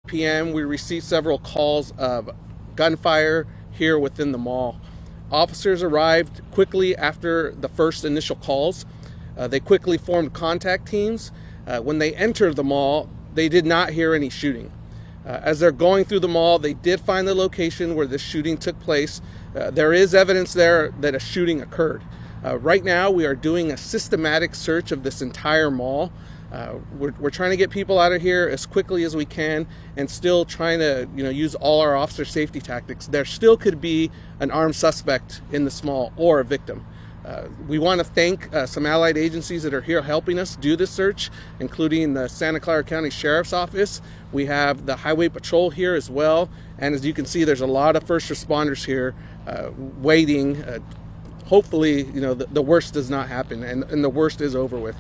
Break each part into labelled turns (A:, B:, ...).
A: p.m., we received several calls of gunfire here within the mall. Officers arrived quickly after the first initial calls. They quickly formed contact teams. When they entered the mall, they did not hear any shooting. As they're going through the mall, they did find the location where the shooting took place. There is evidence there that a shooting occurred. Right now, we are doing a systematic search of this entire mall. We're trying to get people out of here as quickly as we can, and still trying to use all our officer safety tactics. There still could be an armed suspect in this mall or a victim. We want to thank some allied agencies that are here helping us do this search, including the Santa Clara County Sheriff's Office. We have the Highway Patrol here as well, and as you can see, there's a lot of first responders here waiting. Hopefully, the worst does not happen, and the worst is over with.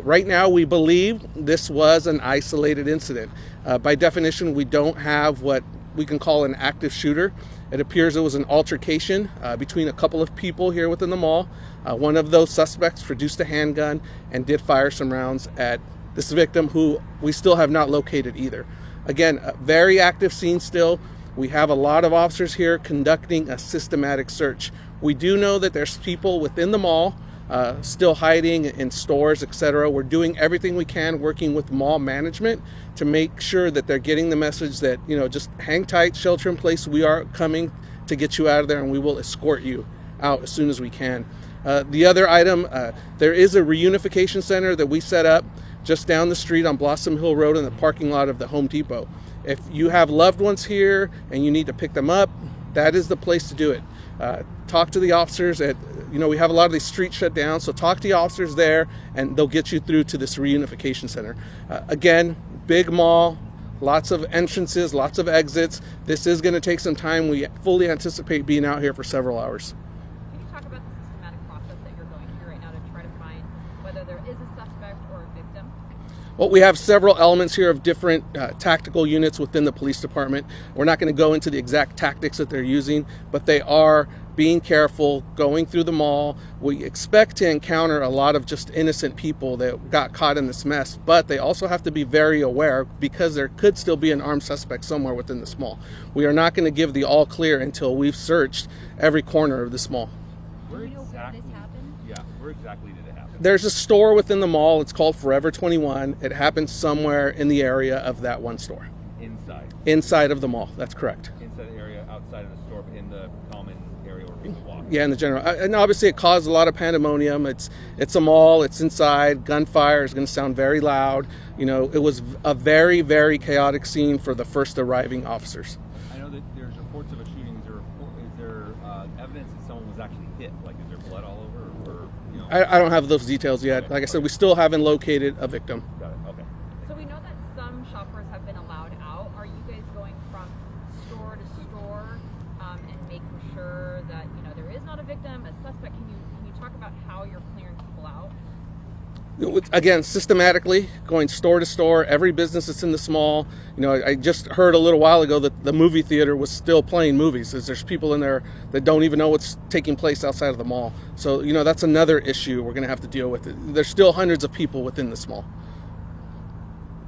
A: Right now, we believe this was an isolated incident. By definition, we don't have what we can call an active shooter. It appears it was an altercation between a couple of people here within the mall. One of those suspects produced a handgun and did fire some rounds at this victim, who we still have not located either. Again, a very active scene still. We have a lot of officers here conducting a systematic search. We do know that there's people within the mall still hiding in stores, etc. We're doing everything we can, working with mall management to make sure that they're getting the message that, just hang tight, shelter in place. We are coming to get you out of there, and we will escort you out as soon as we can. The other item, there is a reunification center that we set up just down the street on Blossom Hill Road in the parking lot of the Home Depot. If you have loved ones here and you need to pick them up, that is the place to do it. Talk to the officers we have a lot of these streets shut down, so talk to the officers there and they'll get you through to this reunification center. Again, big mall, lots of entrances, lots of exits. This is going to take some time. We fully anticipate being out here for several hours.
B: Can you talk about the systematic process that you're going through right now to try to find whether there is a suspect or a victim?
A: Well, we have several elements here of different tactical units within the police department. We're not going to go into the exact tactics that they're using, but they are being careful, going through the mall. We expect to encounter a lot of just innocent people that got caught in this mess, but they also have to be very aware because there could still be an armed suspect somewhere within this mall. We are not going to give the all clear until we've searched every corner of this mall.
B: Where exactly this happened?
C: Yeah, where exactly did it happen?
A: There's a store within the mall. It's called Forever 21. It happened somewhere in the area of that one store.
C: Inside?
A: Inside of the mall, that's correct.
C: Inside the area, outside of the store, but in the common area where people walk?
A: Yeah, in the general. And obviously it caused a lot of pandemonium. It's a mall, it's inside, gunfire is going to sound very loud. It was a very, very chaotic scene for the first arriving officers.
C: I know that there's reports of a shooting. Is there evidence that someone was actually hit? Like, is there blood all over?
A: I don't have those details yet. Like I said, we still haven't located a victim.
C: Got it, okay.
B: So we know that some shoppers have been allowed out. Are you guys going from store to store and making sure that there is not a victim, a suspect? Can you talk about how you're clearing people out?
A: Again, systematically going store to store, every business that's in the mall. I just heard a little while ago that the movie theater was still playing movies. There's people in there that don't even know what's taking place outside of the mall. So, that's another issue we're going to have to deal with. There's still hundreds of people within this mall.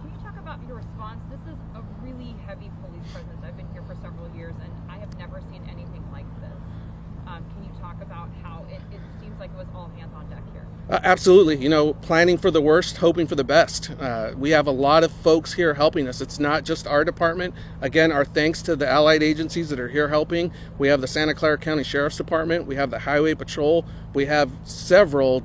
B: Can you talk about your response? This is a really heavy police presence. I've been here for several years, and I have never seen anything like this. Can you talk about how it seems like it was all hands on deck here?
A: Absolutely. Planning for the worst, hoping for the best. We have a lot of folks here helping us. It's not just our department. Again, our thanks to the allied agencies that are here helping. We have the Santa Clara County Sheriff's Department. We have the Highway Patrol. We have several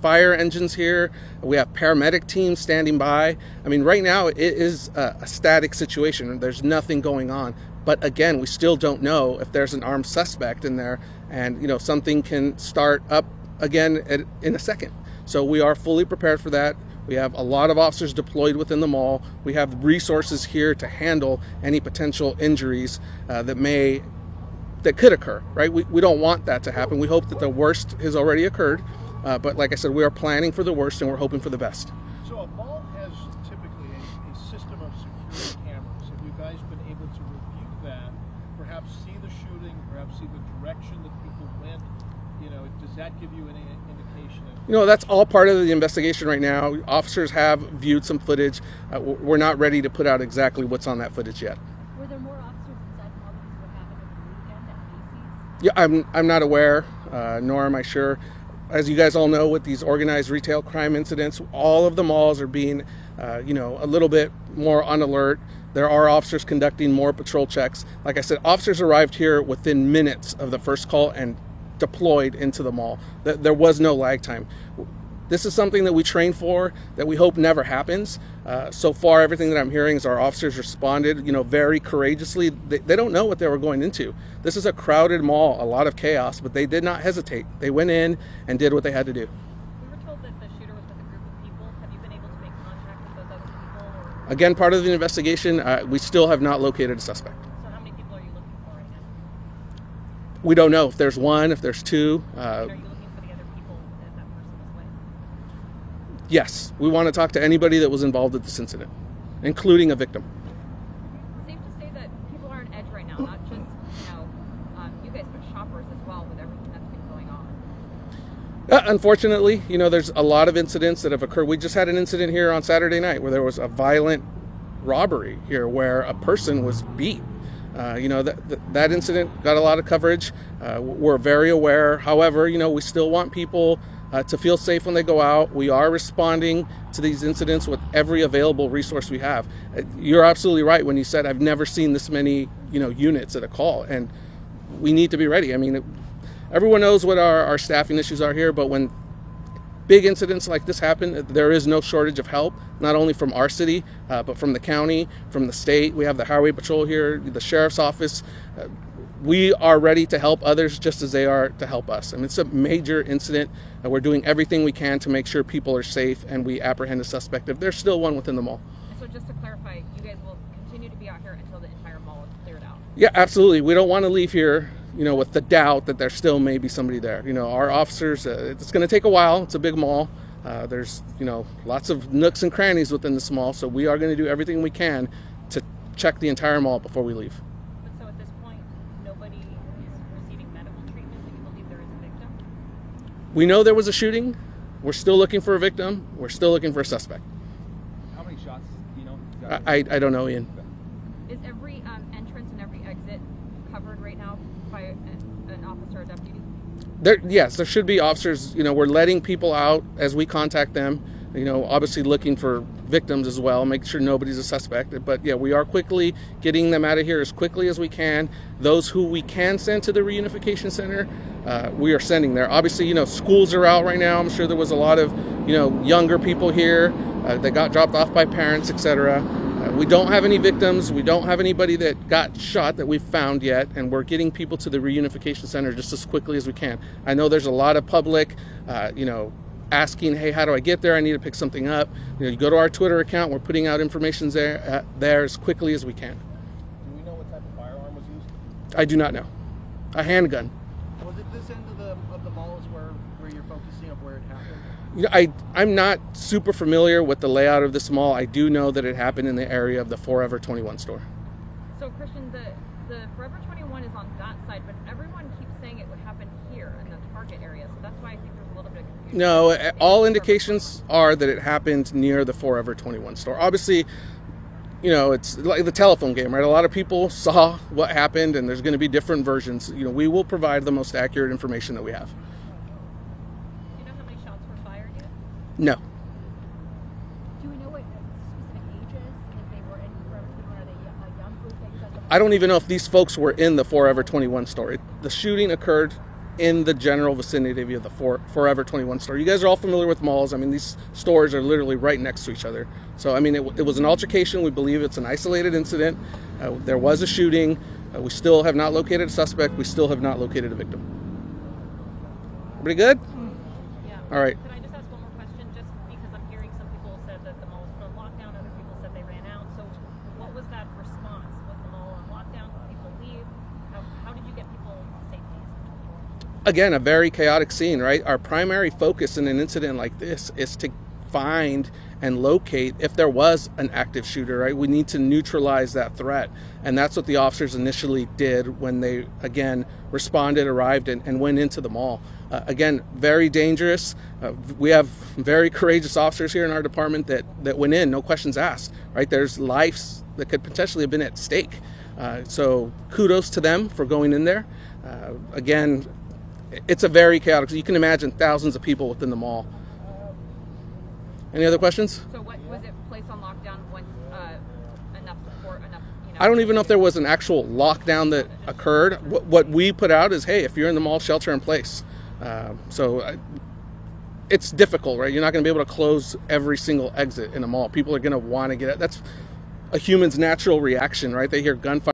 A: fire engines here. We have paramedic teams standing by. Right now it is a static situation. There's nothing going on. But again, we still don't know if there's an armed suspect in there, and something can start up again in a second. So we are fully prepared for that. We have a lot of officers deployed within the mall. We have resources here to handle any potential injuries that could occur, right? We don't want that to happen. We hope that the worst has already occurred. But like I said, we are planning for the worst and we're hoping for the best.
D: So a mall has typically a system of security cameras. Have you guys been able to review that, perhaps see the shooting, perhaps see the direction that people went You know, does that give you any indication of?
A: You know, that's all part of the investigation right now. Officers have viewed some footage. We're not ready to put out exactly what's on that footage yet.
E: Were there more officers inside the mall because of what happened over the weekend at Macy's?
A: Yeah, I'm not aware, nor am I sure. As you guys all know, with these organized retail crime incidents, all of the malls are being, you know, a little bit more on alert. There are officers conducting more patrol checks. Like I said, officers arrived here within minutes of the first call and deployed into the mall. There was no lag time. This is something that we train for, that we hope never happens. So far, everything that I'm hearing is our officers responded, you know, very courageously. They don't know what they were going into. This is a crowded mall, a lot of chaos, but they did not hesitate. They went in and did what they had to do.
B: We were told that the shooter was with a group of people. Have you been able to make contact with those other people? Or?
A: Again, part of the investigation, we still have not located a suspect.
B: So how many people are you looking for right now?
A: We don't know if there's one, if there's two.
B: Are you looking for the other people that that person was with?
A: Yes, we want to talk to anybody that was involved with this incident, including a victim.
B: Safe to say that people are on edge right now, not just, you know, you guys, but shoppers as well with everything that's been going on.
A: Unfortunately, you know, there's a lot of incidents that have occurred. We just had an incident here on Saturday night where there was a violent robbery here where a person was beat. You know, that incident got a lot of coverage. We're very aware. However, you know, we still want people to feel safe when they go out. We are responding to these incidents with every available resource we have. You're absolutely right when you said I've never seen this many, you know, units at a call, and we need to be ready. I mean, everyone knows what our staffing issues are here, but when big incidents like this happen, there is no shortage of help, not only from our city, but from the county, from the state. We have the highway patrol here, the sheriff's office. We are ready to help others just as they are to help us. I mean, it's a major incident, and we're doing everything we can to make sure people are safe and we apprehend a suspect if there's still one within the mall.
B: So just to clarify, you guys will continue to be out here until the entire mall is cleared out?
A: Yeah, absolutely. We don't want to leave here, you know, with the doubt that there still may be somebody there. You know, our officers, it's going to take a while. It's a big mall. There's, you know, lots of nooks and crannies within this mall, so we are going to do everything we can to check the entire mall before we leave.
B: So at this point, nobody is receiving medical treatment, and you believe there is a victim?
A: We know there was a shooting. We're still looking for a victim. We're still looking for a suspect.
C: How many shots, do you know?
A: I don't know, Ian.
B: Is every entrance and every exit covered right now by an officer or deputy?
A: Yes, there should be officers. You know, we're letting people out as we contact them. You know, obviously looking for victims as well, make sure nobody's a suspect. But yeah, we are quickly getting them out of here as quickly as we can. Those who we can send to the reunification center, we are sending there. Obviously, you know, schools are out right now. I'm sure there was a lot of, you know, younger people here that got dropped off by parents, etc. We don't have any victims. We don't have anybody that got shot that we've found yet, and we're getting people to the reunification center just as quickly as we can. I know there's a lot of public, you know, asking, hey, how do I get there? I need to pick something up. You know, you go to our Twitter account. We're putting out information there as quickly as we can.
D: Do we know what type of firearm was used?
A: I do not know. A handgun.
D: Was it this end of the mall is where you're focusing of where it happened?
A: You know, I'm not super familiar with the layout of this mall. I do know that it happened in the area of the Forever 21 store.
B: So Christian, the Forever 21 is on that side, but everyone keeps saying it would happen here in the Target area. So that's why I think there's a little bit of confusion.
A: No, all indications are that it happened near the Forever 21 store. Obviously, you know, it's like the telephone game, right? A lot of people saw what happened, and there's going to be different versions. You know, we will provide the most accurate information that we have.
B: Do you know how many shots were fired yet?
A: No.
E: Do we know what specific ages? If they were in Forever 21, are they a young group that you guys have?
A: I don't even know if these folks were in the Forever 21 store. The shooting occurred in the general vicinity of the Forever 21 store. You guys are all familiar with malls. I mean, these stores are literally right next to each other. So, I mean, it was an altercation. We believe it's an isolated incident. There was a shooting. We still have not located a suspect. We still have not located a victim. Everybody good?
B: Yeah.
A: All right.
B: Can I just ask one more question? Just because I'm hearing some people said that the mall was put on lockdown, other people said they ran out. So what was that response? Was the mall on lockdown? Did people leave? How did you get people safely?
A: Again, a very chaotic scene, right? Our primary focus in an incident like this is to find and locate if there was an active shooter, right? We need to neutralize that threat. And that's what the officers initially did when they, again, responded, arrived, and went into the mall. Again, very dangerous. We have very courageous officers here in our department that went in, no questions asked, right? There's lives that could potentially have been at stake. So kudos to them for going in there. Again, it's a very chaotic, you can imagine thousands of people within the mall. Any other questions?
B: So what was it placed on lockdown once enough support, enough, you know?
A: I don't even know if there was an actual lockdown that occurred. What we put out is, hey, if you're in the mall, shelter in place. It's difficult, right? You're not going to be able to close every single exit in a mall. People are going to want to get out. That's a human's natural reaction, right? They hear gunfire.